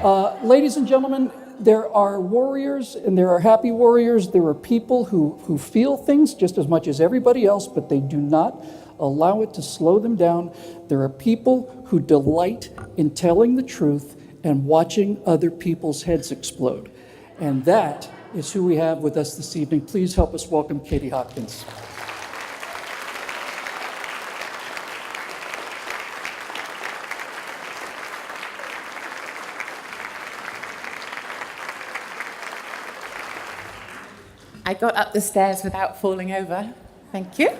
Ladies and gentlemen, there are warriors and there are happy warriors. There are people who feel things just as much as everybody else, but they do not allow it to slow them down. There are people who delight in telling the truth and watching other people's heads explode. And that is who we have with us this evening. Please help us welcome Katie Hopkins. I got up the stairs without falling over. Thank you.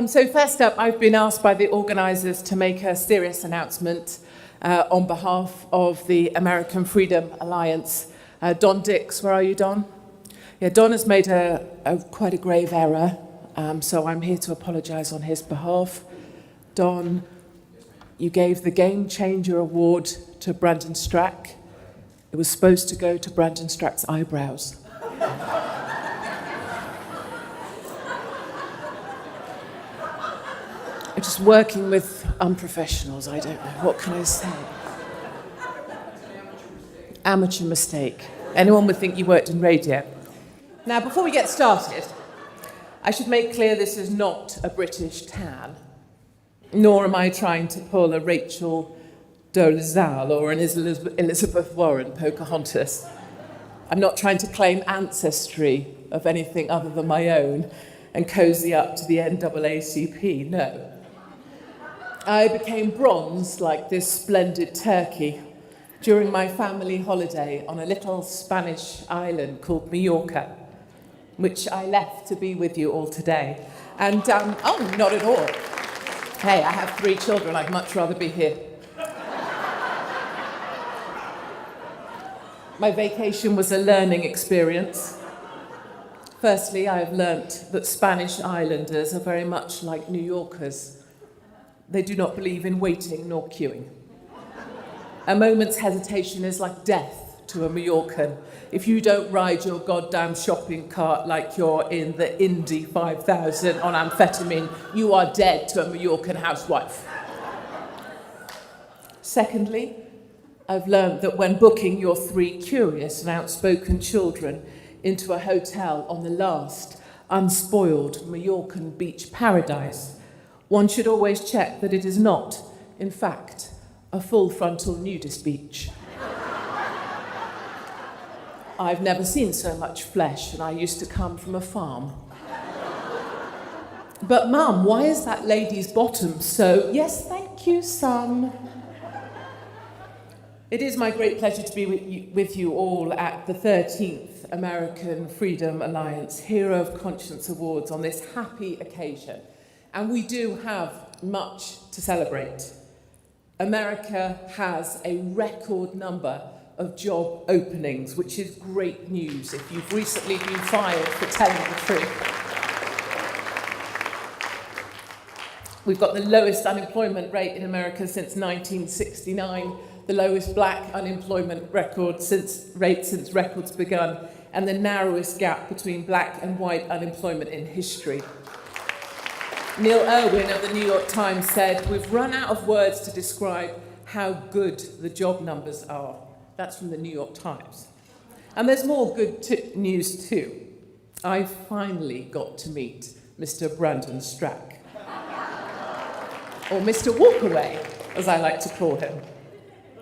So first up, I've been asked by the organisers to make a serious announcement on behalf of the American Freedom Alliance. Don Dix, where are you, Don? Yeah, Don has made quite a grave error, so I'm here to apologise on his behalf. Don, you gave the Game Changer Award to Brandon Strack. It was supposed to go to Brandon Strack's eyebrows. I'm just working with unprofessionals, I don't know. What can I say? Amateur mistake. Anyone would think you worked in radio. Now, before we get started, I should make clear this is not a British tan, nor am I trying to pull a Rachel Dolezal or an Elizabeth Warren Pocahontas. I'm not trying to claim ancestry of anything other than my own and cozy up to the NAACP, no. I became bronze like this splendid turkey during my family holiday on a little Spanish island called Mallorca, which I left to be with you all today. And, oh, not at all. Hey, I have 3 children, I'd much rather be here. My vacation was a learning experience. Firstly, I have learnt that Spanish islanders are very much like New Yorkers. They do not believe in waiting nor queuing. A moment's hesitation is like death to a Mallorcan. If you don't ride your goddamn shopping cart like you're in the Indy 5000 on amphetamine, you are dead to a Mallorcan housewife. Secondly, I've learned that when booking your 3 curious and outspoken children into a hotel on the last unspoiled Mallorcan beach paradise, one should always check that it is not, in fact, a full frontal nudist beach. I've never seen so much flesh, and I used to come from a farm. But Mum, why is that lady's bottom so... Yes, thank you, son. It is my great pleasure to be with you all at the 13th American Freedom Alliance Hero of Conscience Awards on this happy occasion. And we do have much to celebrate. America has a record number of job openings, which is great news if you've recently been fired for telling the truth. We've got the lowest unemployment rate in America since 1969, the lowest black unemployment rate since records begun, and the narrowest gap between black and white unemployment in history. Neil Irwin of the New York Times said, "We've run out of words to describe how good the job numbers are." That's from the New York Times. And there's more good news too. I finally got to meet Mr. Brandon Strack. Or Mr. Walkaway, as I like to call him.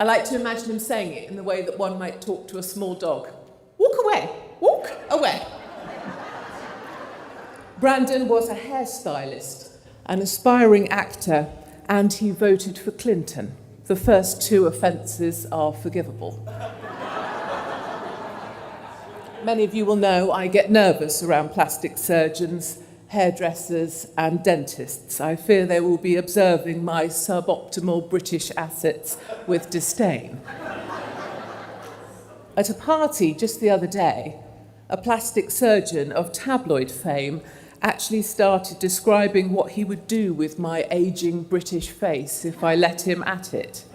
I like to imagine him saying it in the way that one might talk to a small dog. Walk away, walk away. Brandon was a hairstylist, an aspiring actor, and he voted for Clinton. The first 2 offences are forgivable. Many of you will know I get nervous around plastic surgeons, hairdressers, and dentists. I fear they will be observing my suboptimal British assets with disdain. At a party just the other day, a plastic surgeon of tabloid fame actually started describing what he would do with my ageing British face if I let him at it.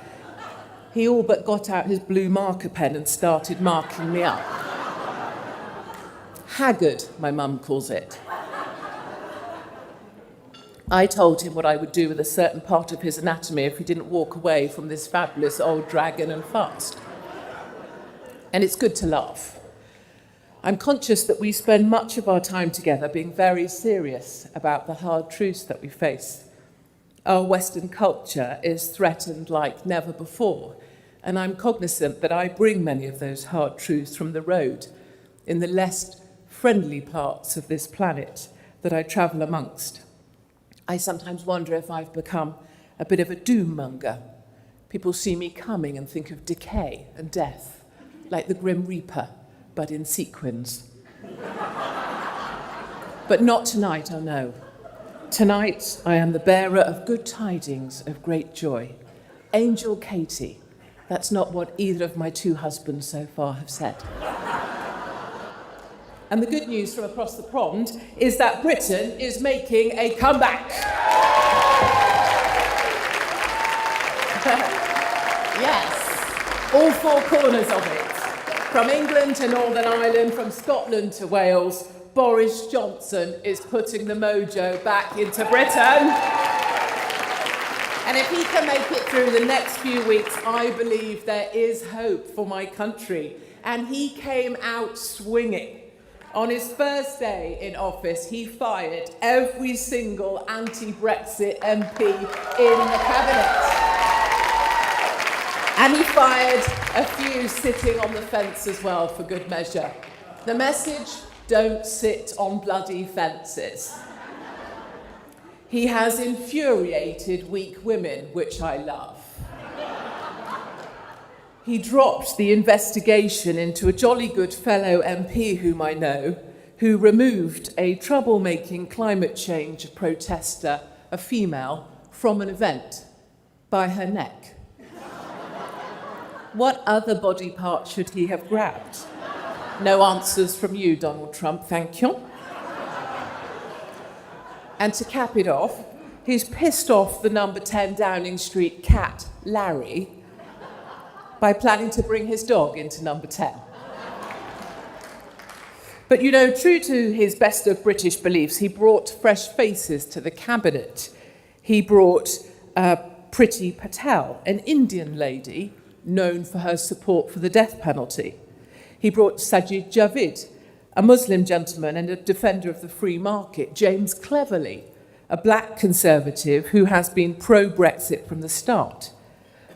He all but got out his blue marker pen and started marking me up. Haggard, my mum calls it. I told him what I would do with a certain part of his anatomy if he didn't walk away from this fabulous old dragon and fast. And it's good to laugh. I'm conscious that we spend much of our time together being very serious about the hard truths that we face. Our Western culture is threatened like never before, and I'm cognizant that I bring many of those hard truths from the road in the less friendly parts of this planet that I travel amongst. I sometimes wonder if I've become a bit of a doom monger. People see me coming and think of decay and death, like the Grim Reaper, but in sequins. But not tonight, oh no. Tonight, I am the bearer of good tidings of great joy. Angel Katie. That's not what either of my two husbands so far have said. And the good news from across the pond is that Britain is making a comeback. Yes, all four corners of it. From England to Northern Ireland, from Scotland to Wales, Boris Johnson is putting the mojo back into Britain. And if he can make it through the next few weeks, I believe there is hope for my country. And he came out swinging. On his first day in office, he fired every single anti-Brexit MP in the cabinet. And he fired a few sitting on the fence as well, for good measure. The message: don't sit on bloody fences. He has infuriated weak women, which I love. He dropped the investigation into a jolly good fellow MP whom I know, who removed a troublemaking climate change protester, a female, from an event by her neck. What other body part should he have grabbed? No answers from you, Donald Trump, thank you. And to cap it off, he's pissed off the number 10 Downing Street cat, Larry, by planning to bring his dog into number 10. But you know, true to his best of British beliefs, he brought fresh faces to the cabinet. He brought Priti Patel, an Indian lady known for her support for the death penalty. He brought Sajid Javid, a Muslim gentleman and a defender of the free market. James Cleverly, a black conservative who has been pro-Brexit from the start.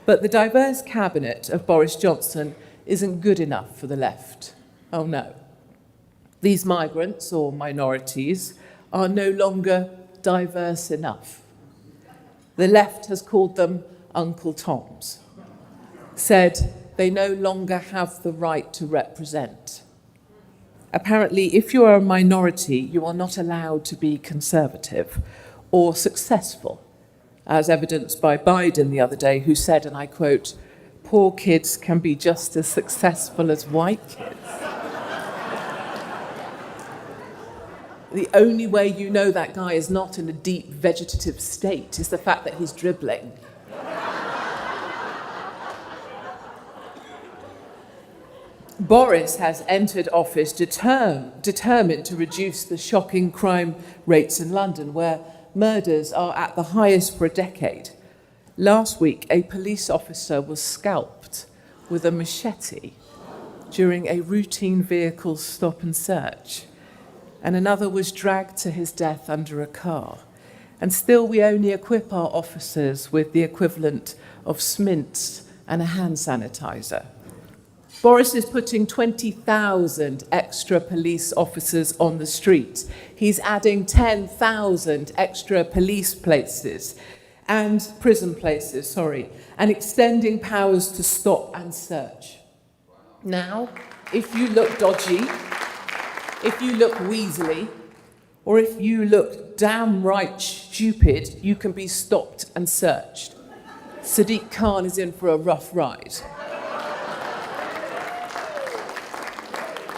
But the diverse cabinet of Boris Johnson isn't good enough for the left. Oh no. These migrants or minorities are no longer diverse enough. The left has called them Uncle Toms, said they no longer have the right to represent. Apparently, if you are a minority, you are not allowed to be conservative or successful, as evidenced by Biden the other day, who said, and I quote, "Poor kids can be just as successful as white kids." The only way you know that guy is not in a deep vegetative state is the fact that he's dribbling. Boris has entered office determined to reduce the shocking crime rates in London, where murders are at the highest for a decade. Last week, a police officer was scalped with a machete during a routine vehicle stop and search, and another was dragged to his death under a car. And still, we only equip our officers with the equivalent of Smints and a hand sanitizer. Boris is putting 20,000 extra police officers on the streets. He's adding 10,000 extra police places and prison places, and extending powers to stop and search. Now, if you look dodgy, if you look weaselly, or if you look damn right stupid, you can be stopped and searched. Sadiq Khan is in for a rough ride.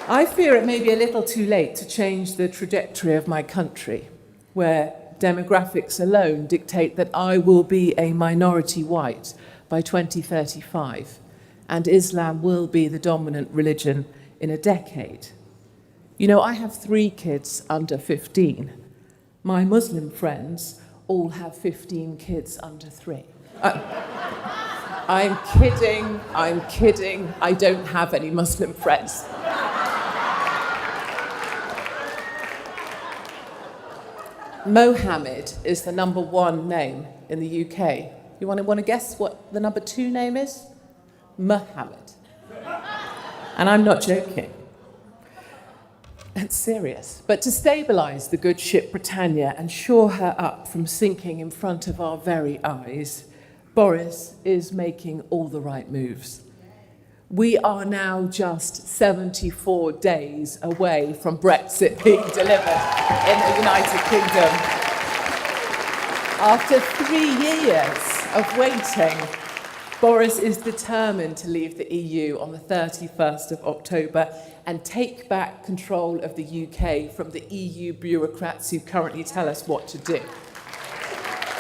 I fear it may be a little too late to change the trajectory of my country, where demographics alone dictate that I will be a minority white by 2035, and Islam will be the dominant religion in a decade. You know, I have 3 kids under 15. My Muslim friends all have 15 kids under 3. I'm kidding. I don't have any Muslim friends. Mohammed is the number 1 name in the UK. You want to guess what the number 2 name is? Muhammad. And I'm not joking. It's serious. But to stabilise the good ship Britannia and shore her up from sinking in front of our very eyes, Boris is making all the right moves. We are now just 74 days away from Brexit being delivered in the United Kingdom. After 3 years of waiting, Boris is determined to leave the EU on the 31st of October and take back control of the UK from the EU bureaucrats who currently tell us what to do.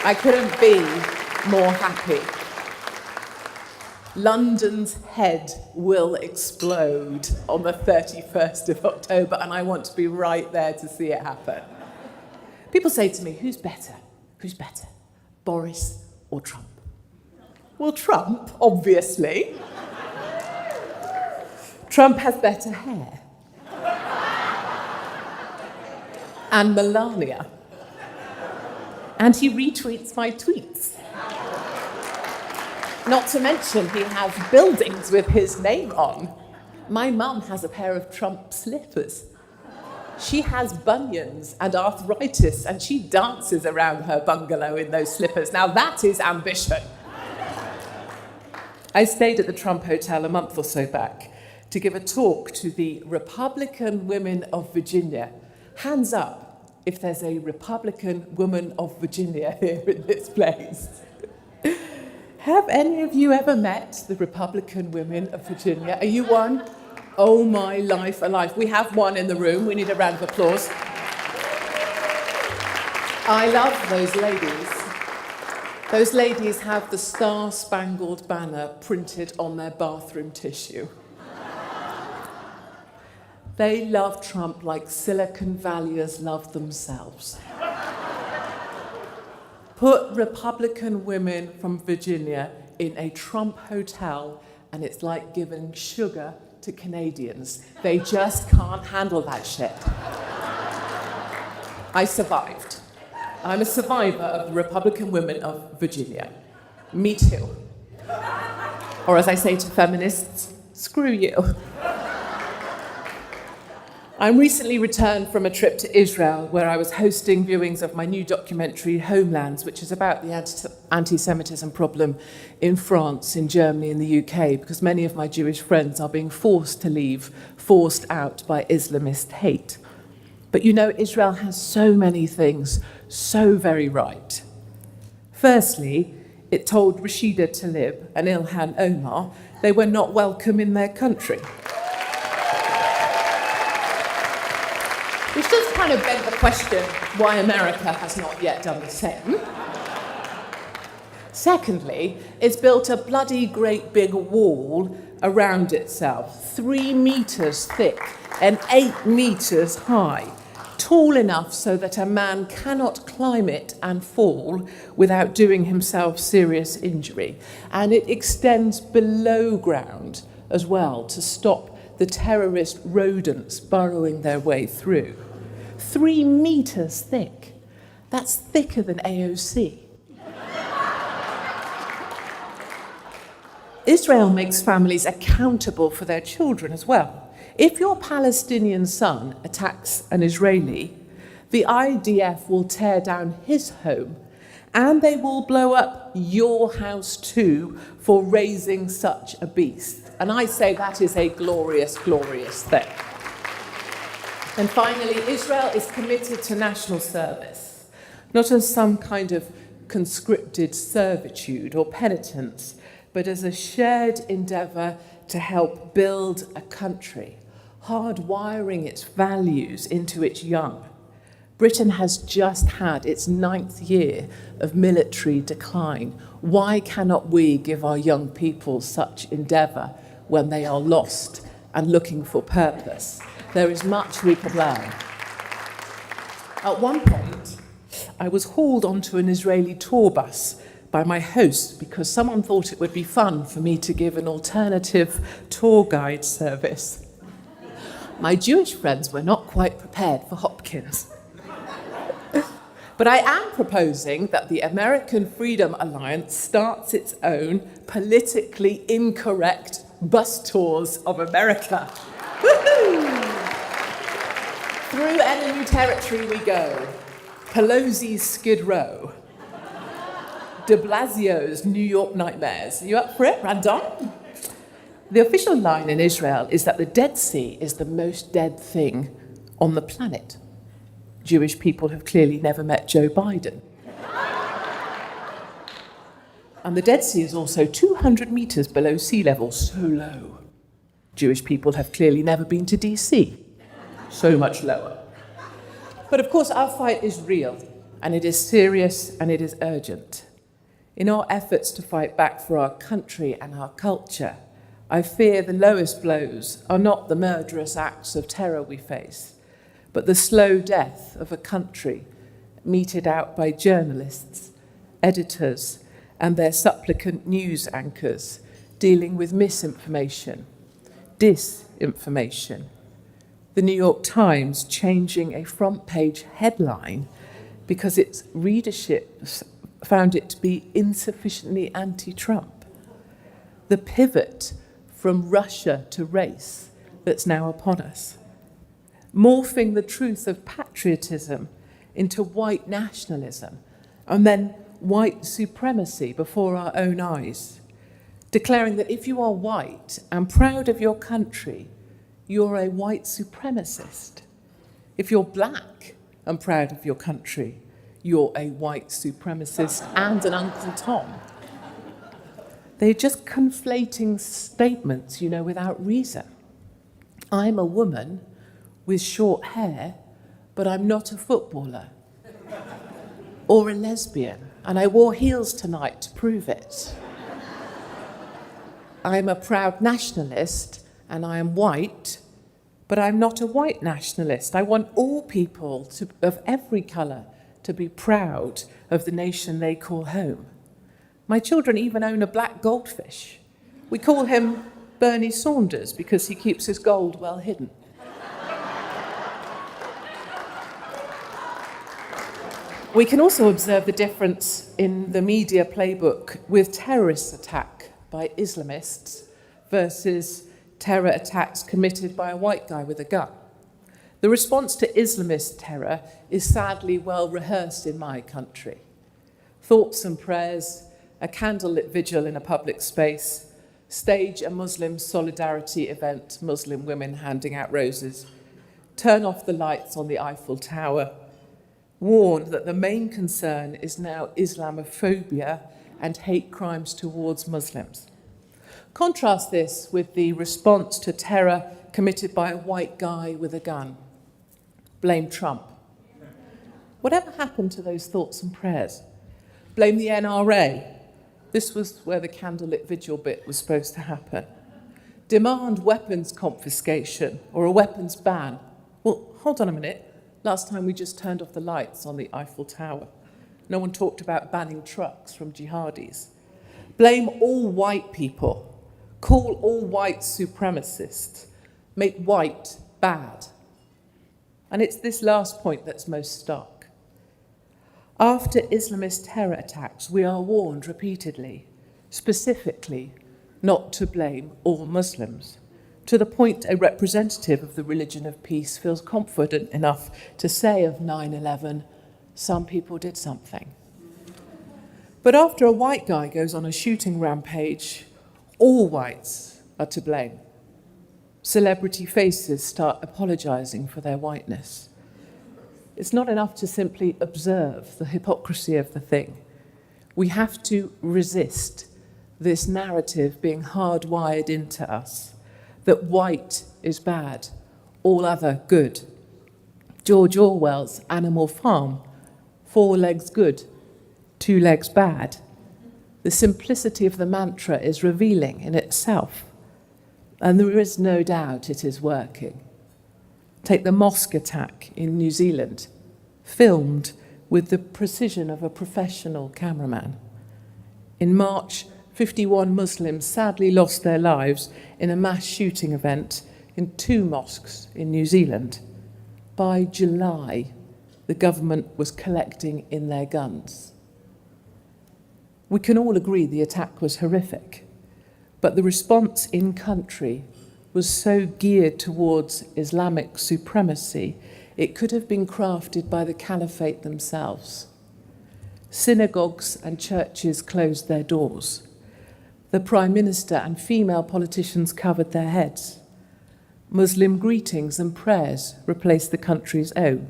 I couldn't be more happy. London's head will explode on the 31st of October, and I want to be right there to see it happen. People say to me, who's better? Who's better, Boris or Trump? Well, Trump, obviously. Trump has better hair. And Melania. And he retweets my tweets. Not to mention, he has buildings with his name on. My mum has a pair of Trump slippers. She has bunions and arthritis, and she dances around her bungalow in those slippers. Now, that is ambition. I stayed at the Trump Hotel a month or so back to give a talk to the Republican women of Virginia. Hands up if there's a Republican woman of Virginia here in this place. Have any of you ever met the Republican women of Virginia? Are you one? Oh, my life alive. We have one in the room. We need a round of applause. I love those ladies. Those ladies have the Star-Spangled Banner printed on their bathroom tissue. They love Trump like Silicon Valleyers love themselves. Put Republican women from Virginia in a Trump hotel, and it's like giving sugar to Canadians. They just can't handle that shit. I survived. I'm a survivor of the Republican women of Virginia. Me too. Or as I say to feminists, screw you. I'm recently returned from a trip to Israel where I was hosting viewings of my new documentary, Homelands, which is about the anti-Semitism problem in France, in Germany, in the UK, because many of my Jewish friends are being forced to leave, forced out by Islamist hate. But you know, Israel has so many things so very right. Firstly, it told Rashida Tlaib and Ilhan Omar they were not welcome in their country. Which does kind of beg the question why America has not yet done the same. Secondly, it's built a bloody great big wall around itself, 3 meters thick and 8 meters high, tall enough so that a man cannot climb it and fall without doing himself serious injury. And it extends below ground as well to stop the terrorist rodents burrowing their way through. 3 meters thick. That's thicker than AOC. Israel makes families accountable for their children as well. If your Palestinian son attacks an Israeli, the IDF will tear down his home, and they will blow up your house too for raising such a beast. And I say that is a glorious, glorious thing. And finally, Israel is committed to national service, not as some kind of conscripted servitude or penitence, but as a shared endeavour to help build a country, hardwiring its values into its young. Britain has just had its 9th year of military decline. Why cannot we give our young people such endeavour when they are lost and looking for purpose? There is much we could learn. At one point, I was hauled onto an Israeli tour bus by my host because someone thought it would be fun for me to give an alternative tour guide service. My Jewish friends were not quite prepared for Hopkins. But I am proposing that the American Freedom Alliance starts its own politically incorrect bus tours of America. Woohoo! Through enemy territory we go. Pelosi's Skid Row. De Blasio's New York Nightmares. Are you up for it, Randon? The official line in Israel is that the Dead Sea is the most dead thing on the planet. Jewish people have clearly never met Joe Biden. And the Dead Sea is also 200 meters below sea level, so low. Jewish people have clearly never been to DC, so much lower. But of course, our fight is real, and it is serious, and it is urgent. In our efforts to fight back for our country and our culture, I fear the lowest blows are not the murderous acts of terror we face, but the slow death of a country meted out by journalists, editors, and their supplicant news anchors dealing with misinformation, disinformation. The New York Times changing a front page headline because its readership found it to be insufficiently anti-Trump. The pivot from Russia to race that's now upon us. Morphing the truth of patriotism into white nationalism and then white supremacy before our own eyes. Declaring that if you are white and proud of your country, you're a white supremacist. If you're black and proud of your country, you're a white supremacist and an Uncle Tom. They're just conflating statements, without reason. I'm a woman with short hair, but I'm not a footballer. Or a lesbian, and I wore heels tonight to prove it. I'm a proud nationalist, and I am white, but I'm not a white nationalist. I want all people of every colour to be proud of the nation they call home. My children even own a black goldfish. We call him Bernie Saunders because he keeps his gold well hidden. We can also observe the difference in the media playbook with terrorist attack by Islamists versus terror attacks committed by a white guy with a gun. The response to Islamist terror is sadly well rehearsed in my country. Thoughts and prayers, a candlelit vigil in a public space, stage a Muslim solidarity event, Muslim women handing out roses, turn off the lights on the Eiffel Tower, warn that the main concern is now Islamophobia and hate crimes towards Muslims. Contrast this with the response to terror committed by a white guy with a gun. Blame Trump. Whatever happened to those thoughts and prayers? Blame the NRA. This was where the candlelit vigil bit was supposed to happen. Demand weapons confiscation or a weapons ban. Well, hold on a minute. Last time we just turned off the lights on the Eiffel Tower. No one talked about banning trucks from jihadis. Blame all white people. Call all white supremacists. Make white bad. And it's this last point that's most stark. After Islamist terror attacks, we are warned repeatedly, specifically, not to blame all Muslims, to the point a representative of the religion of peace feels confident enough to say of 9/11, some people did something. But after a white guy goes on a shooting rampage, all whites are to blame. Celebrity faces start apologizing for their whiteness. It's not enough to simply observe the hypocrisy of the thing. We have to resist this narrative being hardwired into us, that white is bad, all other good. George Orwell's Animal Farm, 4 legs good, 2 legs bad. The simplicity of the mantra is revealing in itself, and there is no doubt it is working. Take the mosque attack in New Zealand, filmed with the precision of a professional cameraman. In March, 51 Muslims sadly lost their lives in a mass shooting event in 2 mosques in New Zealand. By July, the government was collecting in their guns. We can all agree the attack was horrific, but the response in country was so geared towards Islamic supremacy, it could have been crafted by the caliphate themselves. Synagogues and churches closed their doors. The Prime Minister and female politicians covered their heads. Muslim greetings and prayers replaced the country's own.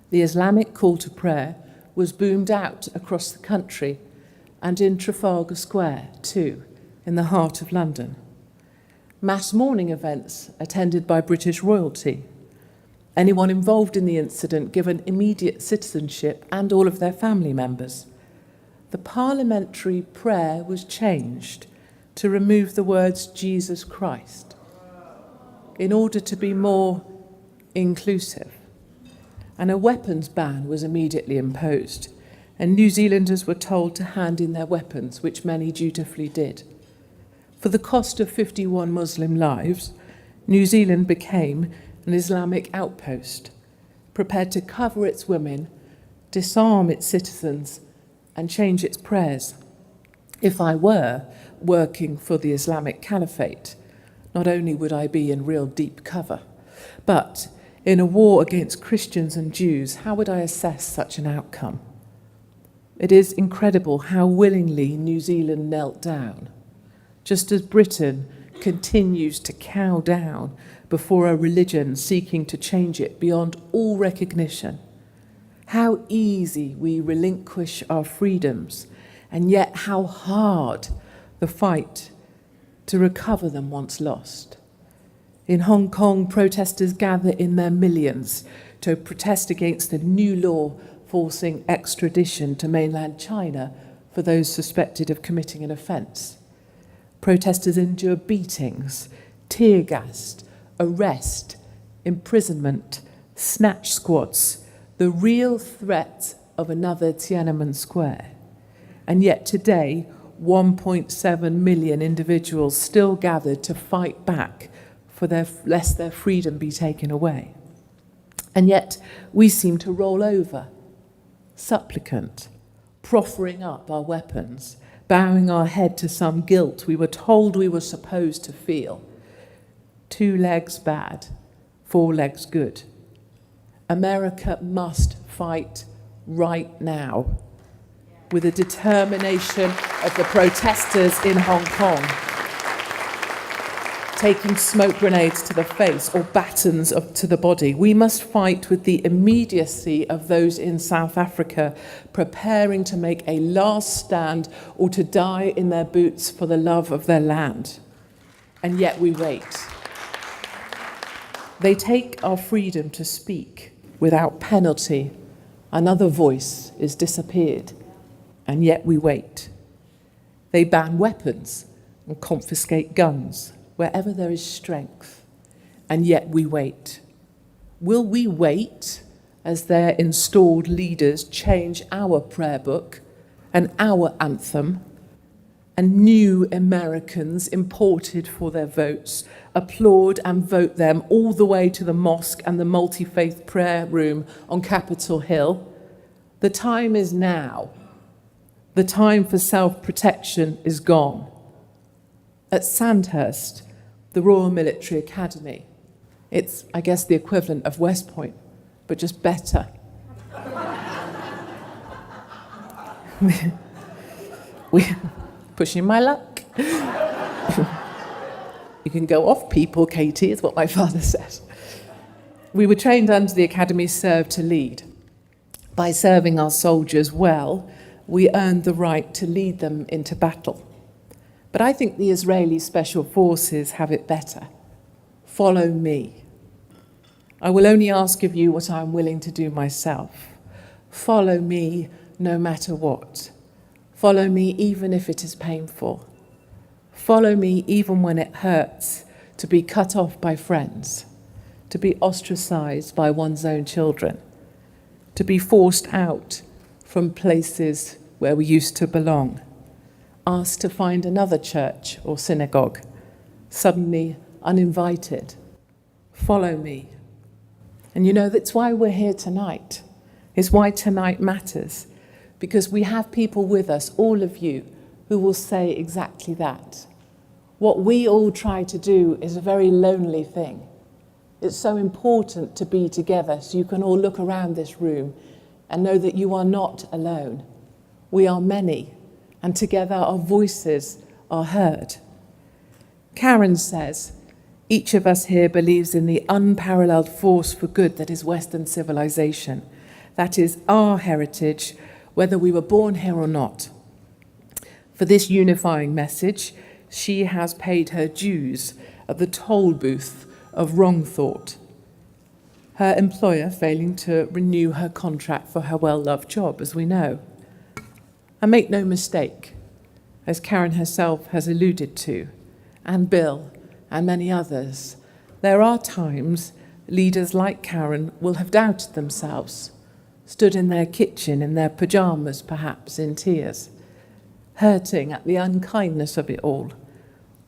The Islamic call to prayer was boomed out across the country and in Trafalgar Square, too, in the heart of London. Mass mourning events attended by British royalty. Anyone involved in the incident given immediate citizenship and all of their family members. The parliamentary prayer was changed to remove the words Jesus Christ in order to be more inclusive. And a weapons ban was immediately imposed, and New Zealanders were told to hand in their weapons, which many dutifully did. For the cost of 51 Muslim lives, New Zealand became an Islamic outpost, prepared to cover its women, disarm its citizens, and change its prayers. If I were working for the Islamic Caliphate, not only would I be in real deep cover, but in a war against Christians and Jews, how would I assess such an outcome? It is incredible how willingly New Zealand knelt down, just as Britain continues to cow down before a religion seeking to change it beyond all recognition. How easy we relinquish our freedoms, and yet how hard the fight to recover them once lost. In Hong Kong, protesters gather in their millions to protest against the new law forcing extradition to mainland China for those suspected of committing an offence. Protesters endure beatings, tear gassed, arrest, imprisonment, snatch squads, the real threat of another Tiananmen Square. And yet today, 1.7 million individuals still gathered to fight back for lest their freedom be taken away. And yet we seem to roll over, supplicant, proffering up our weapons, bowing our head to some guilt we were told we were supposed to feel. 2 legs bad, 4 legs good. America must fight right now with the determination of the protesters in Hong Kong, taking smoke grenades to the face or batons to the body. We must fight with the immediacy of those in South Africa preparing to make a last stand or to die in their boots for the love of their land. And yet we wait. They take our freedom to speak without penalty. Another voice is disappeared, and yet we wait. They ban weapons and confiscate guns wherever there is strength, and yet we wait. Will we wait as their installed leaders change our prayer book and our anthem, and new Americans imported for their votes applaud and vote them all the way to the mosque and the multi-faith prayer room on Capitol Hill? The time is now. The time for self-protection is gone. At Sandhurst, the Royal Military Academy, it's, I guess, the equivalent of West Point, but just better. We're pushing my luck. You can go off people, Katie, is what my father said. We were trained under the Academy Serve to Lead. By serving our soldiers well, we earned the right to lead them into battle. But I think the Israeli Special Forces have it better. Follow me. I will only ask of you what I am willing to do myself. Follow me no matter what. Follow me even if it is painful. Follow me even when it hurts to be cut off by friends, to be ostracized by one's own children. to be forced out from places where we used to belong, asked to find another church or synagogue, suddenly uninvited. Follow me. And you know, that's why we're here tonight. It's why tonight matters, because we have people with us, all of you, who will say exactly that. What we all try to do is a very lonely thing. It's so important to be together so you can all look around this room and know that you are not alone. We are many, and together our voices are heard. Karen says, each of us here believes in the unparalleled force for good that is Western civilization. That is our heritage, whether we were born here or not. For this unifying message, she has paid her dues at the toll booth of wrong thought, her employer failing to renew her contract for her well-loved job, as we know. And make no mistake, as Karen herself has alluded to, and Bill and many others, there are times leaders like Karen will have doubted themselves, stood in their kitchen in their pyjamas, perhaps in tears, hurting at the unkindness of it all,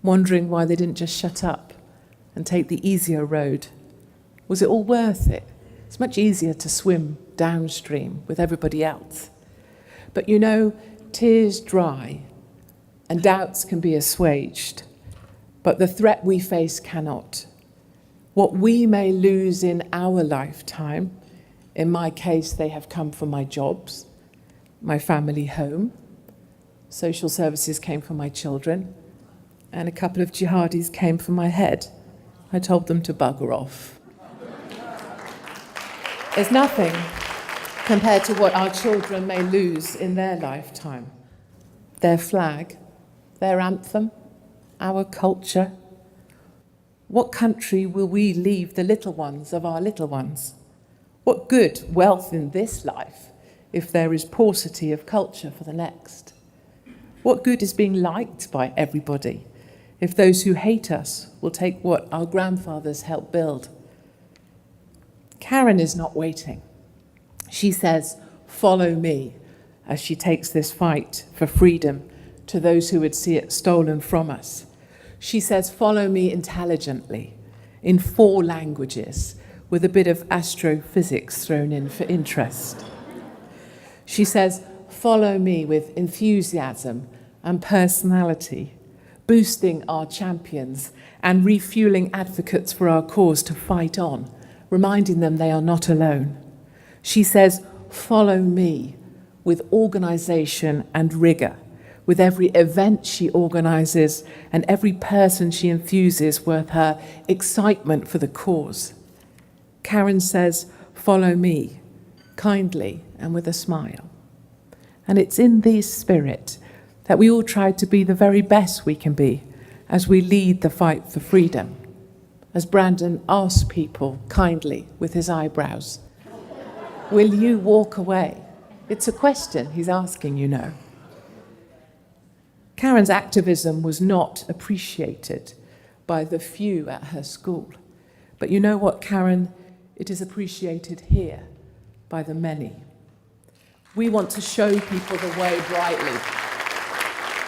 wondering why they didn't just shut up and take the easier road. Was it all worth it? It's much easier to swim downstream with everybody else. But you know, tears dry and doubts can be assuaged, but the threat we face cannot. What we may lose in our lifetime, in my case, they have come from my jobs, my family home, social services came for my children, and a couple of jihadis came for my head. I told them to bugger off. It's nothing compared to what our children may lose in their lifetime. Their flag, their anthem, our culture. What country will we leave the little ones of our little ones? What good wealth in this life if there is paucity of culture for the next? What good is being liked by everybody if those who hate us will take what our grandfathers helped build? Karen is not waiting. She says, follow me, as she takes this fight for freedom to those who would see it stolen from us. She says, follow me intelligently, in 4 languages, with a bit of astrophysics thrown in for interest. She says, follow me with enthusiasm and personality, boosting our champions and refueling advocates for our cause to fight on, reminding them they are not alone. She says, follow me with organisation and rigour, with every event she organises and every person she infuses with her excitement for the cause. Karen says, follow me, kindly and with a smile. And it's in this spirit that we all try to be the very best we can be as we lead the fight for freedom. As Brandon asks people kindly with his eyebrows, will you walk away? It's a question he's asking, you know. Karen's activism was not appreciated by the few at her school. But you know what, Karen? It is appreciated here by the many. We want to show people the way brightly.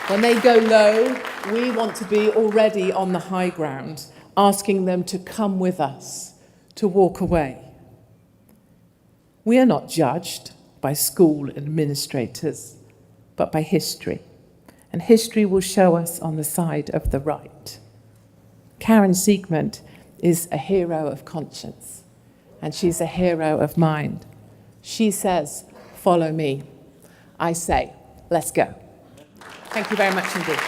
When they go low, we want to be already on the high ground, asking them to come with us, to walk away. We are not judged by school administrators, but by history. And history will show us on the side of the right. Karen Siegmund is a hero of conscience, and she's a hero of mind. She says, follow me. I say, let's go. Thank you very much indeed.